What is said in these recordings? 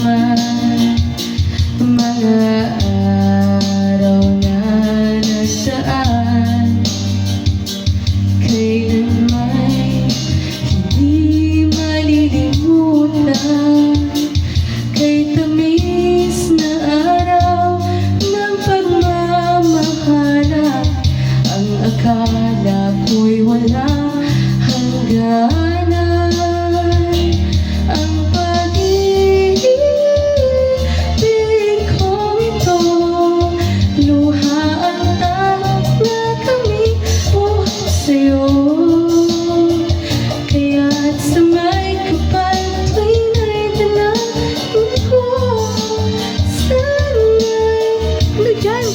naman mga araw na nagdaan. Kailan may hindi malilimutan, kay tamis na araw ng pagmamahala. Ang akala ko'y walang hangganan, ang pag-ibig kong ito, luha ang tanong na kami buhay sa'yo. Kaya't sa may kapal tuwing na'y dalangin ko, sana'y ano dyan?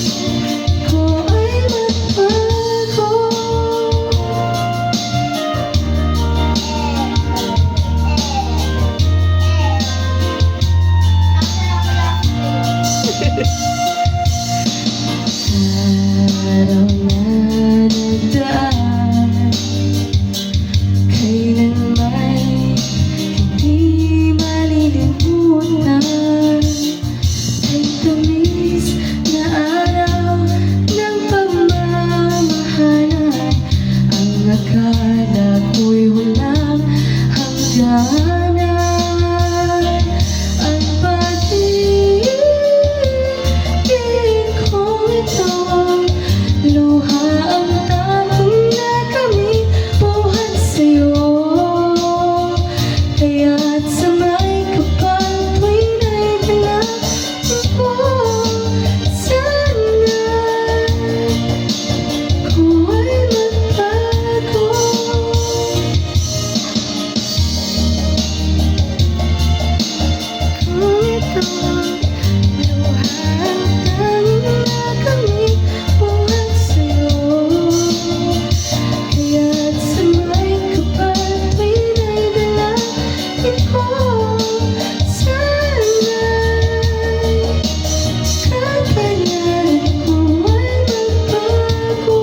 Ko ay magbago. Araw na nagdaan, kailan may hindi malilimutan, ay tamis na araw ng pagmamahalan. Ang akala ko'y walang hangganan, ang pag-ibig kong ito, luha ang tanong na kami buhat sa'yo. Kaya't sa may kapal tuwing na'y dalangin ko, sana'y ko ay magbago. Kung ito, luha ang tanong na kami buhat sa'yo. Kaya't sa may kapal tuwing na'y dalangin ko, sana'y kakayanin ko ay magbago.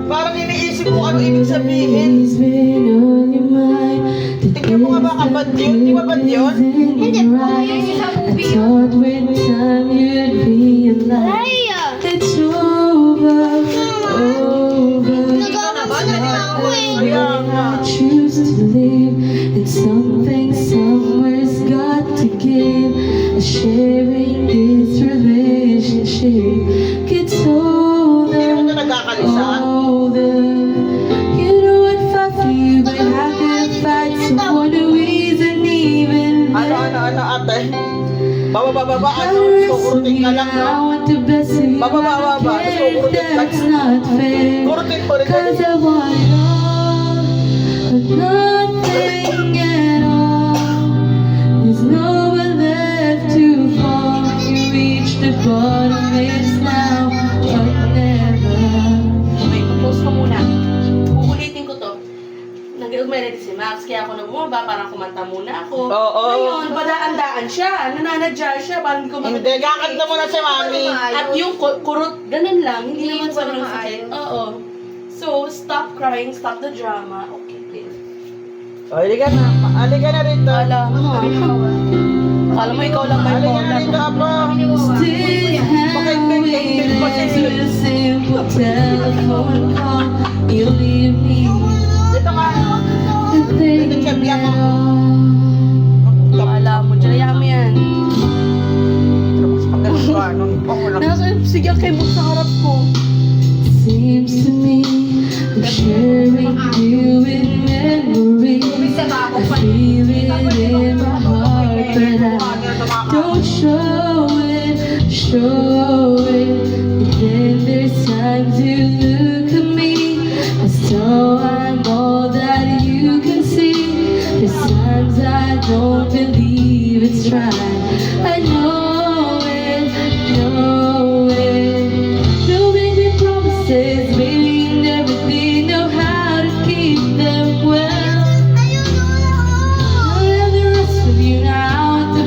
Parang iniisip mo ano ibig sabihin. It's been on your mind. Tingnan mo nga ba kabad yun? Di ba bad yun? Hindi po. I thought with time you'd realize it's over, over. Kaya nga. I choose to live in something somewhere's got to give. Sharing this relationship gets older, Hindi mo ito nagkakalisan. older. You know I'd fight for you, but how can I fight someone who isn't even there? Ano ate? Bababa, ano? Kukurutin ka lang, I no? want the best of you, Baba. I can't, that's not fair. Kurutin mo rin. Cause I want it all, but nothing at all. There's no one left to fall. You reached the bottom, it's now or never. Okay, post ko muna. Uulitin ko to. Nag-umalit si Max, kaya ako nagmumaba, parang kumanta muna ako. Oo. Ngayon, padaan-daan siya. Nananadya siya, parang hindi ko Hindi, kakanta mo na si Mami. At yung kurot, ganun lang. Hindi naman Hindi mo sobrang naman sakit. maayos. Oo. So, stop crying, stop the drama. Okay, please. O, halika na. Halika na rito. Kala mo, kala mo ikaw lang may Halika na rito, Apo. Still hanging to a simple telephone call. You leave me Dito ka. thinking at all. kala mo, dyan mo yan. Tapos pag ganun ka, nung pangulang. Sige, kay mo sa harap ko. Seems to me I'm sharing you in memories. I feel it in my heart, but I don't show it. And then there's times you look at me as though I'm all that you can see. There's times I don't believe it's right. I know it, know it. Don't make me promises, meaning everything, know how to keep them well. I have the rest of you now, I want the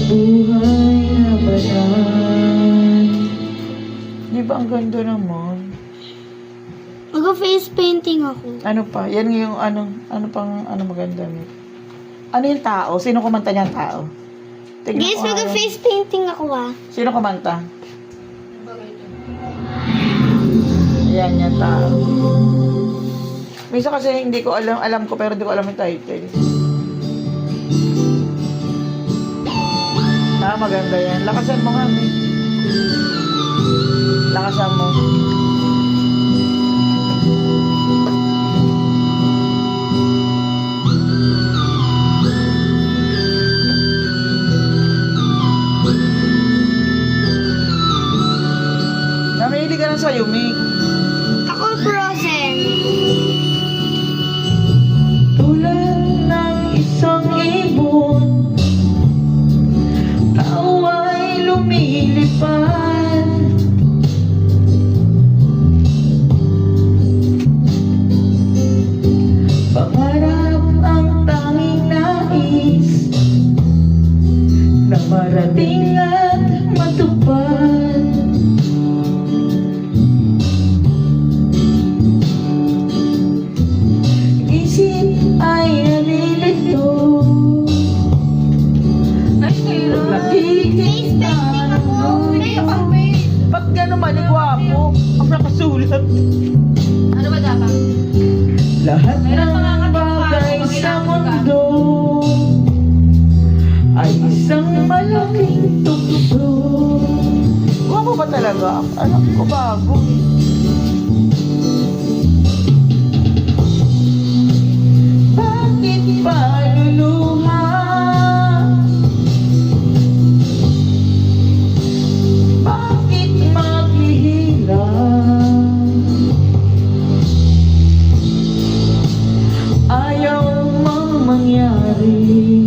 buhay na banal. Di ba ang ganda naman? Mag-face painting ako. Ano pa? Yan yung ano pang maganda nito. Ano yung tao? Sino kumanta niyang tao? Tignan Guys, ko nga yan. mag-face painting ako Sino kumanta? Ayan yung tao. Minsan kasi hindi ko alam ko pero hindi ko alam yung title. Maganda yan. Lakasan mo nga, eh. Lakasan mo. Namili ka na sa'yo, Mick. Ako frozen. Tulad ng isang ibon, tao ay lumilipad. Pangarap ang tanging nais na marating at matupad. Isip ay nalilito, nakikita ng ba't gano'n maligwapo? Ang nakasulat. Ano ba dapat? Lahat ng bagay sa mundo ay isang malaking tukso. Guwapo ba talaga? Alam ko bago. Bakit pa luluha? Bakit maghihila? Ayaw mang mangyari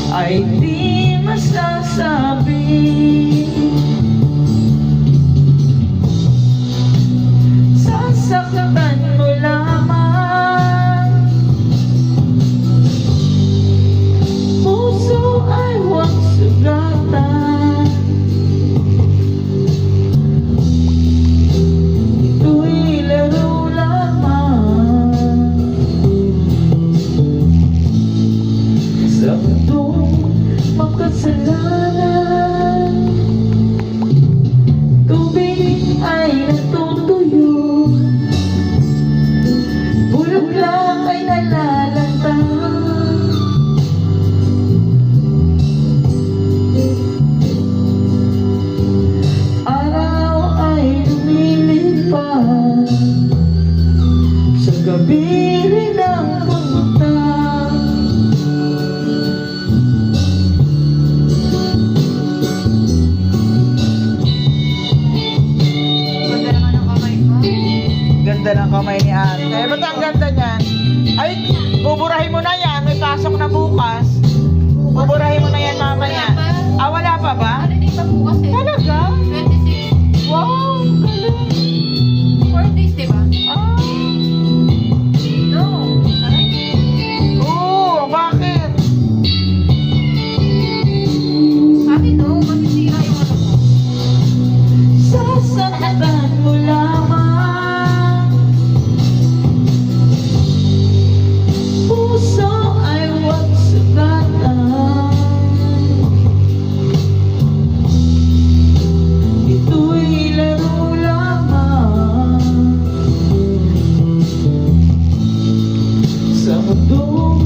ay di masasabi. Sasaktan mo lamang, puso ay huwag sugatan. Ito'y laro lamang sa mundong makasalanan. Tubig ay natutuyo, bulaklak ay nalalanta. Araw ay lumilipad, sa gabi rin ang pumunta. Ganda ng kamay ni ate. Ba't ang ganda niyan? Ay, buburahin mo na yan. May pasok na bukas. Buburahin mo na yan mamaya. Ah, wala pa ba? Hindi pa bukas eh. Talaga? 26. Wow, galing. 4 days, diba? Ah, No. Aray. oo, bakit? Sabi no, masisira yung ano mo. Sasaktan mo lamang, puso ay huwag sugatan. Ito'y laro lamang sa mundong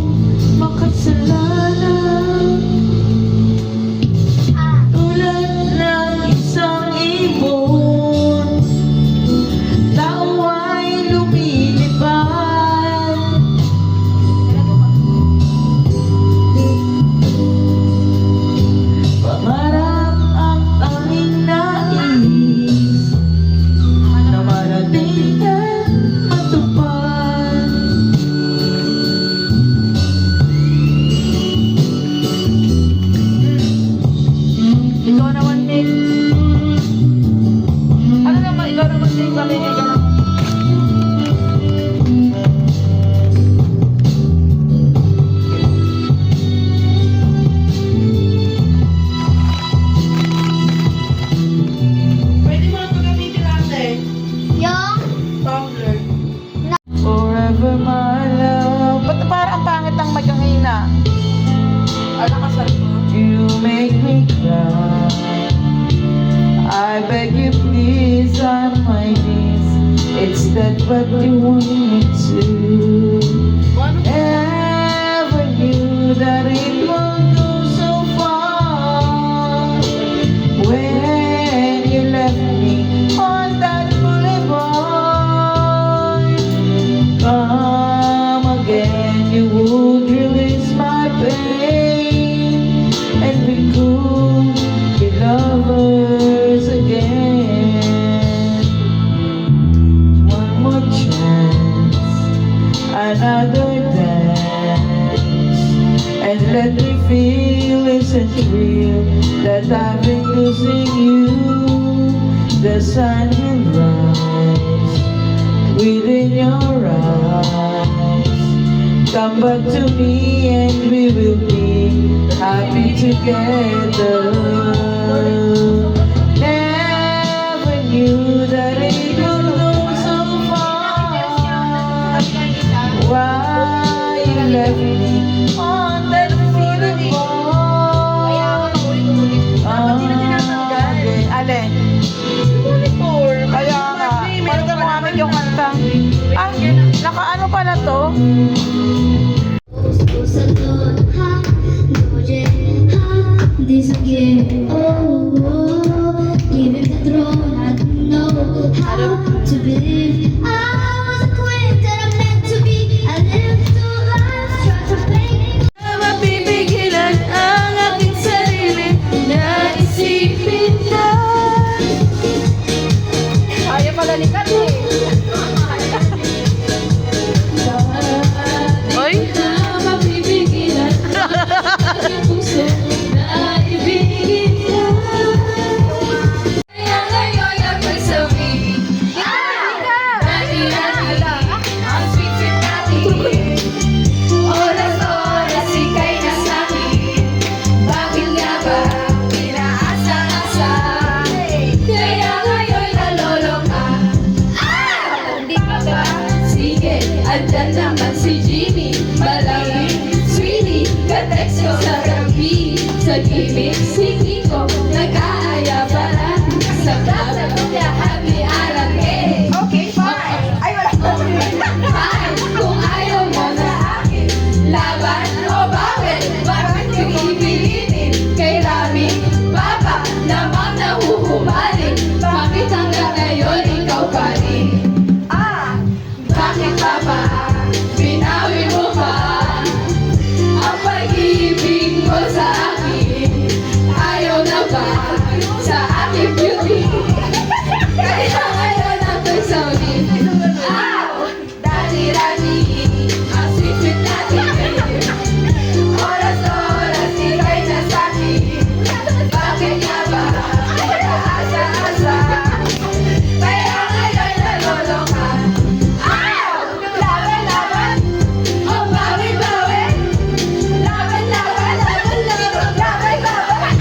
makasalanan. Tulad ng isang ibon, tao ay lumilipad. Pangarap ang tanging nais na marating at matupad. me cry. I beg you please on my knees. It's that what you want me to. Never knew that it would go so far. When you left me on that boulevard, come again, you would release my pain, and we could be lovers again. One more chance, another dance, and let me feel isn't real, that I've been losing you. The sun will rise within your eyes. Come back to me and we will be happy together. Never knew that it could go so far. Why you left me on that boulevard? Alin? Kaya nga, pakinggan mo namin yung kanta. Ah, naka-ano pala to? To believe I was a queen that I'm meant to be. I lived two lives, tried to play. Mapipigilan ang aking sarili na isipin na Kaya pala ni Kat eh. Oy? Mapipigilan ang aking puso na ibigin ka. Kaya ngayon ako'y sabihin, dati-dati, ang sweet-sweet natin. Oras-oras ika'y nasakin, bakit nga ba pinaasa-asa? Kaya ngayon naloloka. Hindi ka ba? Sige, andyan naman si Jimmy, malamig, sweetie, ka-text ko sa gabi. Sa gimmick, si Kiko, nag-aaya para sa plaza ko kaya happy alam eh. Okay, fine. Ay, wala ko. Fine, kung ayaw mo na akin, laban o bawal, bakit yung ipilitin? Kay Rami, Papa, namang nahuhumaling, bakit hanggang ngayon ikaw pa rin? Bakit Papa, binawi mo pa ang pag-ibig mo sa akin? Ayaw na ba sa aking beauty? Kaya ngayon ako'y sabi, dati-dati, ang sweet-sweet natin. Oras-oras ika'y nasakin, bakit nga ba asa-asa? Kaya ngayon naloloka. Laban-laban, oh bawi-bawi. Laban-laban, laban-laban, laban-laban.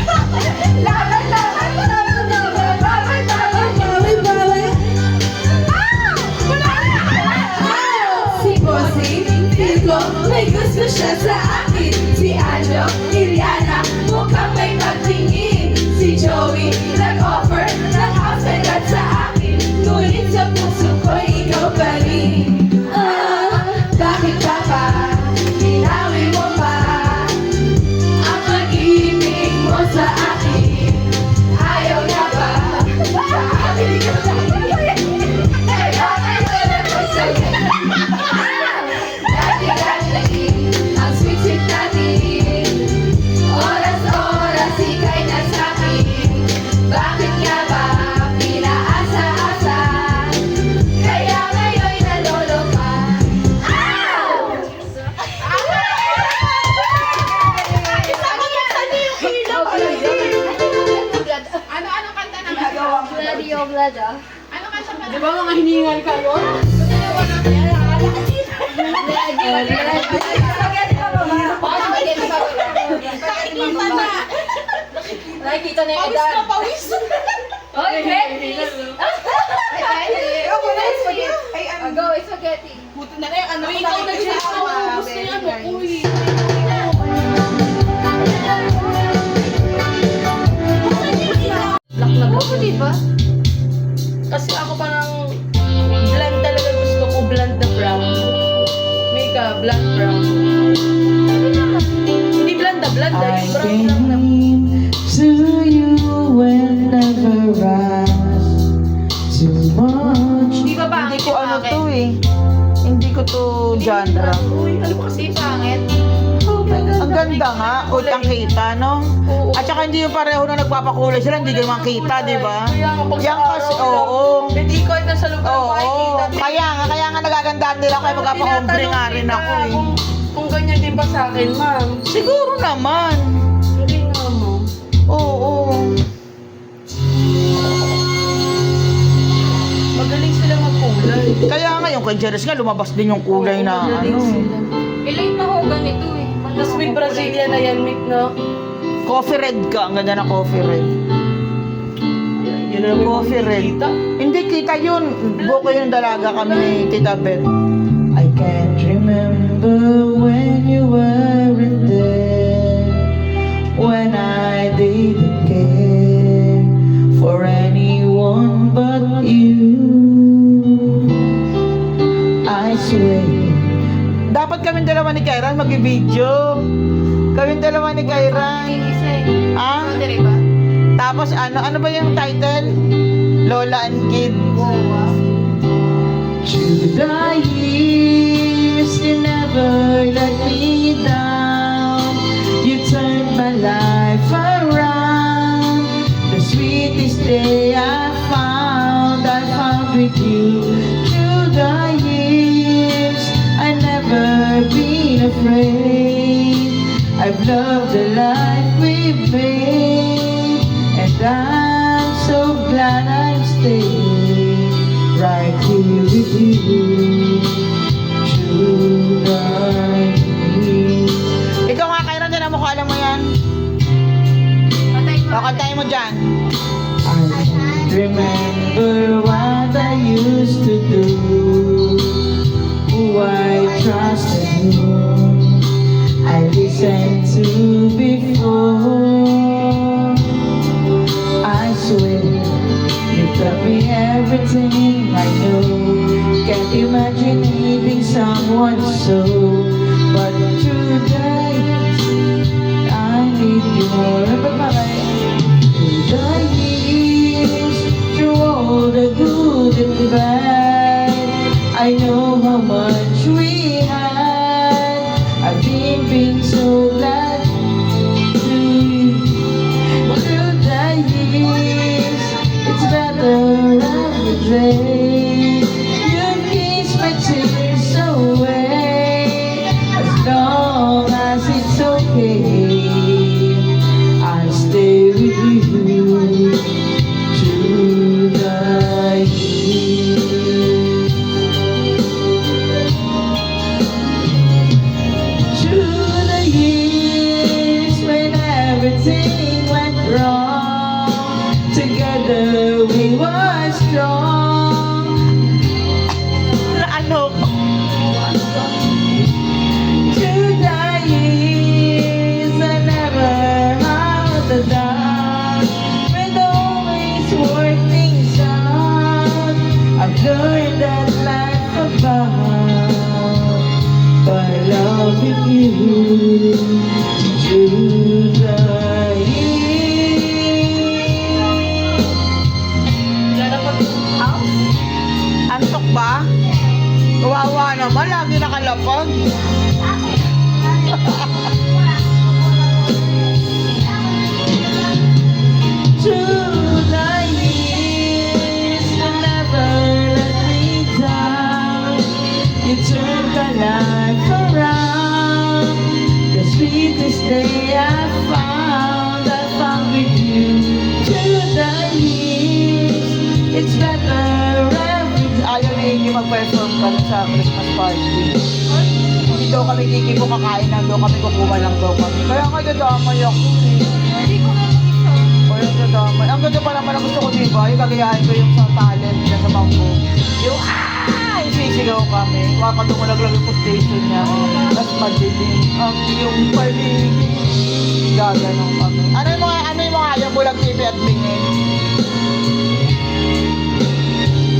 Laban-laban, laban-laban, laban-laban, bawi-bawi. Si Bossing, feel ko may gusto siya sa akin. Si Anjo, Iliana, mukhang may pagtingin. Si Joey, nag-offer ng house and lot sa akin. Ngunit sa puso ko, ikaw pa rin. Bakit Papa, binawi mo pa ang pag-ibig mo sa akin? Ayaw na ba sa akin? Kaya ngayon ako'y sabi, dati-dati, ang sweet-sweet natin. Oras-oras ika'y nasakin, bakit nga ba pinaasa-asa? Kaya ngayon naloloka. Ano kanta na nagawa mo? Di ba mga hiningal kayo? Nakikita na yung edad. Pawis na pawis. Oy, Betty! Ako na yung spaghetti. Ay, ano? Go, spaghetti. Buto na rin. Ano Ikaw na dyan ako. Gusto yan mo. Uy. Landa, I yung brown lang na. came to you whenever I too much. Di ba pangit Hindi ko yung ano akin? to eh. Hindi ko to genre. Uy, ano ba kasi? Kasi pangit. Ang ganda nga, utang kita, no? At saka hindi yung pareho na nagpapakulay sila, hindi kayo makita, di ba? Kaya nga pag Yan sa kasi, araw oo. lang. Hindi ko ay nasa lugar Oo, ko ay kita. kaya nga nagagandaan nila ako, magpapa-ombre nga rin ako eh. Kung ganyan din ba sa akin, ma'am? Siguro naman. Hindi nga mo. Oo. Magaling sila magkulay. Kaya nga yung kay Jerez nga, lumabas din yung kulay na Magaling ano. sila. Ilay mahogan ito eh. Tapos with Brazilian na yan, Mick, no? Coffee red ka, ang ganda na coffee red. Yun na naman Coffee red. kita. Hindi kita yun. Buko yung dalaga kami ni Tita Beth. I can't remember when you weren't there, when I didn't care for anyone but you. I swear. Dapat kaming dalawa ni Kairan mag-video. Kaming dalawa ni Kairan. Isa eh. Ah? Ano dire ba? Tapos ano ba yung title? Lola and Kid. Through the years, you never let me down. You turned my life around. The sweetest day I found with you. Through the years, I never been afraid. I've loved the life we've made, and I'm so glad I'm staying right here with you. Through the years. Ikaw nga, Kairan, din ang mukha, alam mo yan? Patay mo. O, kantahin mo dyan. I can't remember what I used to do, who I trusted, whom I listened to before. I swear you taught me everything I know. Can't imagine needing someone so, but through the years I need you more. Through the years, through all the good and bad, I know how much we had. I've been so glad to you. Through the years, it's better every day. You kiss my tears away. As long as it's okay, I'll stay with you through the years. Through the years when everything went wrong, together we were strong. Ano? Through the years I never had a doubt. We'd always work things out. I've learned that life about by loving you through the years. Wala na house? Antok ba? Kawawa naman, lagi nakalapag. Through the years, you never let me down. You turned my life around. The sweetest day I found with you. Through the years, it's better every day. Ayaw ni Iggy mag-perform ka sa Christmas party. Hindi daw kami kikipo kakain lang daw kami, kukuha lang daw kami. Kaya nga dadamay ako eh. Hindi ko nga mag-isa. Kaya dadamay. Ang ganda pa naman ang gusto ko, diba? Yung gagayahin ko yung sa talent niya sa bangko. Yung yung sisigaw kami. Kakadungulag-lag yung station niya. Tapos madilim. Yung paligid. Gaganong kami. Ano yung mga ayaw? Bulag pipi at bingin.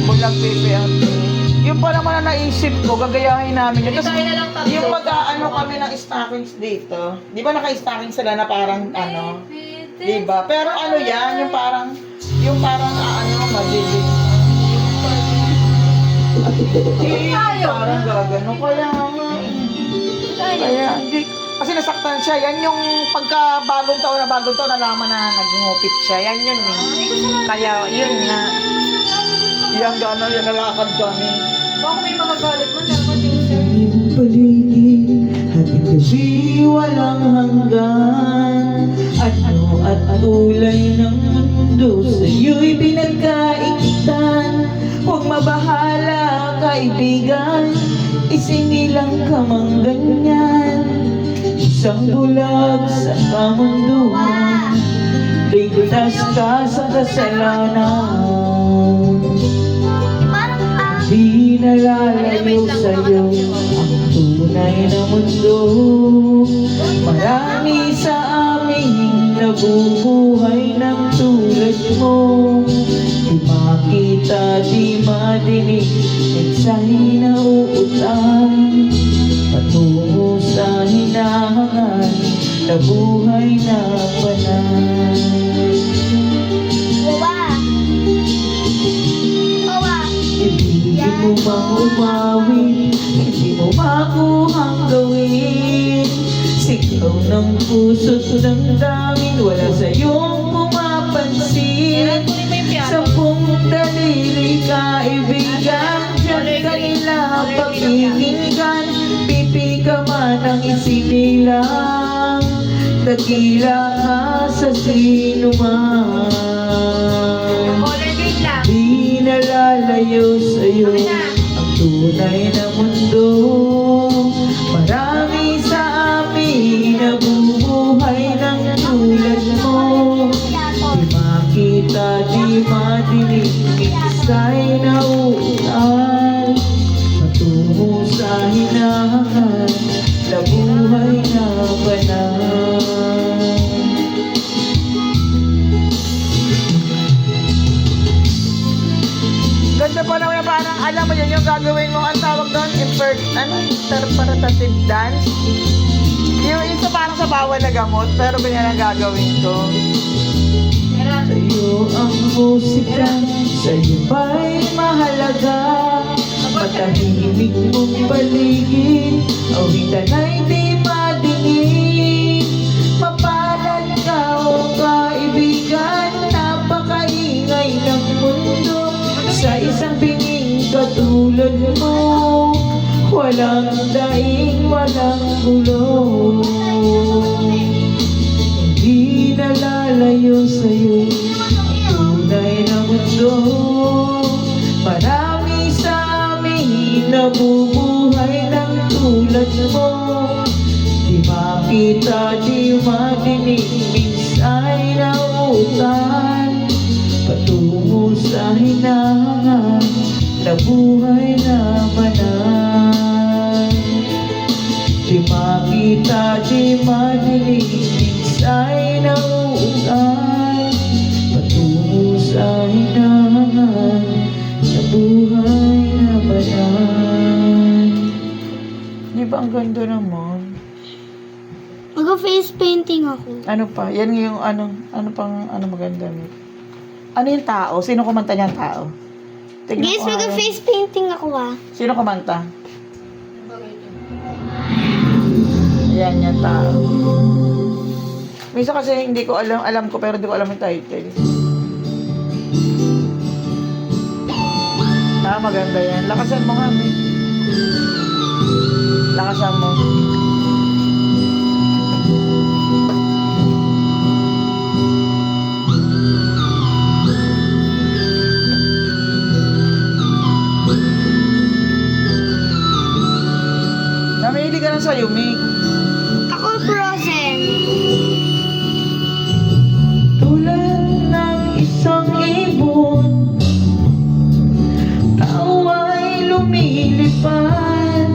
Bulag pipi at bingin. Yung pa naman na naisip ko, gagayahin namin yun. Hindi tayo na lang tatlo. Yung mag-ano kami ng stockings dito. Di ba naka-stockings sila na parang ano? Di ba? Pero ano yan, yung parang magiging. Parang gagano. Kaya nga. Kaya hindi. Kasi nasaktan siya. Yan yung pagka bagong taon, nalaman na nagngupit siya. Yan yun eh. Kaya yun nga. Yan gano'n, yan nalakad kami. Baka may magagalit man, dapat yung sir. Iyong paligid, hating gabi walang hanggan. At ulay ng mundo sa'yo'y pinagkaikitan. Huwag mabahala, kaibigan, isinilang ka mang ganyan. Isang bulag sa kamunduhan, ligtas ka sa kasalanan. Di nalalayo sa'yo ang tunay na mundo. Marami sa aming nabubuhay ng tulad mo. Di makita, di madinig, mensahe na uutang. Patungo sa hinahangan na buhay na banal. Ibigin mo bang umawi, hindi mo makuhang gawin. Sigaw ng puso't damdamin, wala sa'yong pumapansin. Sampung daliri kaibigan, diyan kanila pagkikinggan. Pipi ka man ang isinilang, dakila ka sa sinuman. Di nalalayo sa'yo ang tunay na mundo. Marami sa amin nabubuhay ng tulad mo. Di makita, di madinig, minsay na uulan. Patungo sa hinahangan na buhay na banal. Ganda pa naman, parang alam mo yun yung gagawin mo, ang tawag doon, interpretative dance. Yung isa parang sa bawal na gamot, pero ganyan ang gagawin ko. Sa'yo ang musika, sa'yo ba'y mahalaga? Matahimik mong paligid, awitan ay di madinig. Mapalad ka o kaibigan, napakaingay ng mundo. Sa isang binging katulad mo, walang daing, walang gulo. Hindi nalalayo sa'yo ang tunay na mundo. Marami sa amin nabubuhay ng tulad mo. Di makita, di madinig, minsay na utan. Patungo sa hinahangan na buhay na banal. Di makita, di madinig, minsay na uulan. Patungo sa hinahangan na buhay na banal. Di ba ang ganda naman? Mag-face painting ako. Ano pa? Yan yung ano pang maganda nito. Ano yung tao? Sino kumanta niyang tao? Tignan Guys, ko nga yan. mag-face painting ako Sino kumanta? Ayan yung tao. Minsan kasi hindi ko alam ko pero hindi ko alam yung title. Maganda yan. Lakasan mo kami. Lakasan mo. Namili ka lang sa'yo, Mick. Ako, Frozen. Tulad ng isang ibon, tao ay lumilipad.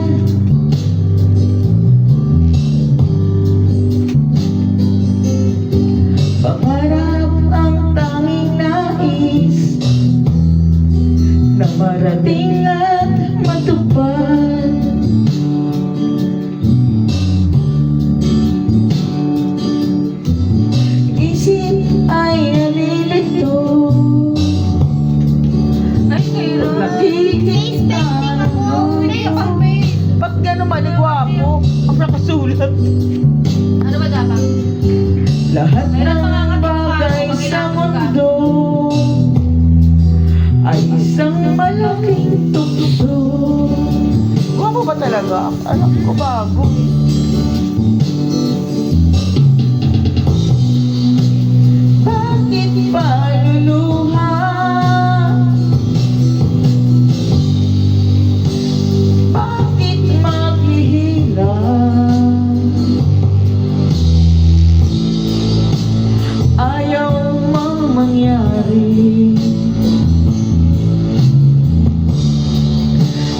Ano ba dapat? Lahat ng bagay sa mundo ay isang malaking tugtog. Guwapo ba talaga? Alam ko bago. Bakit pa luluha? Bakit maghihila? Ayaw mang mangyari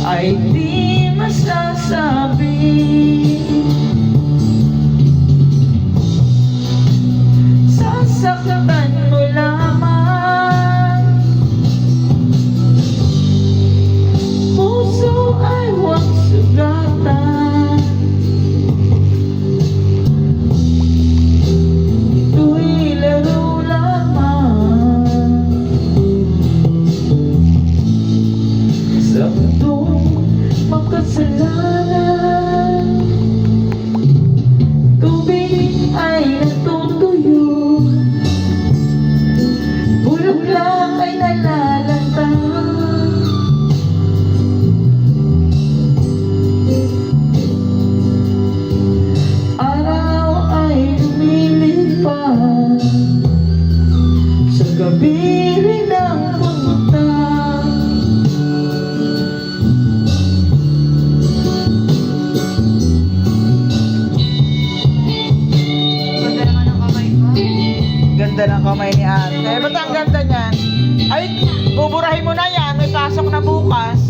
ay di masasabi. Sasaktan mo lamang, puso ay huwag sugatan. Ito'y laro lamang sa mundong makasalanan. Tubig ay natutuyo, bulok lang ay nalalanta. Araw ay lumilipad, sa gabi rin ang punta. Ganda naman ang kamay mo. Ganda ng kamay ni ate. Ba't ang ganda niyan? Ay, buburahin mo na yan. May pasok na bukas.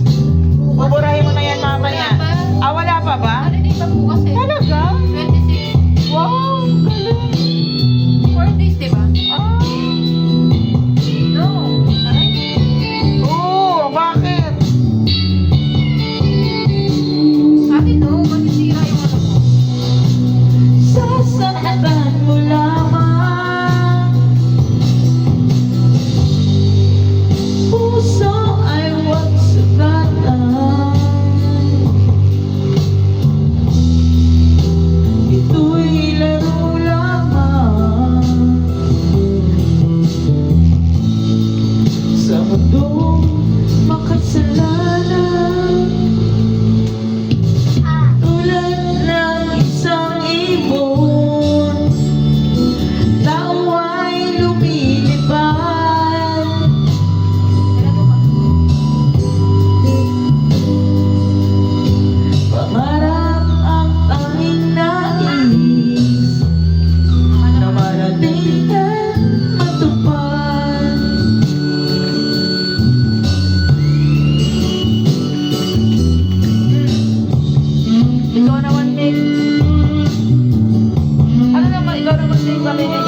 Buburahin mo na yan mamaya. Ah, wala pa ba? Holiday pa bukas eh. Talaga? 26. Wow, galing. 4 days, di ba? Ah, No. Aray. oo, bakit? Sa akin, no. Masisira yung ano mo. Sasaktan mo lamang, puso ay huwag sugatan. Ito'y laro lamang sa mundong makasalanan. Tulad ng isang ibon, tao ay lumilipad. Pangarap ang tanging nais na marating at matupad. Ikaw naman, Nick. Ano naman, ikaw naman, Nick, mamimigay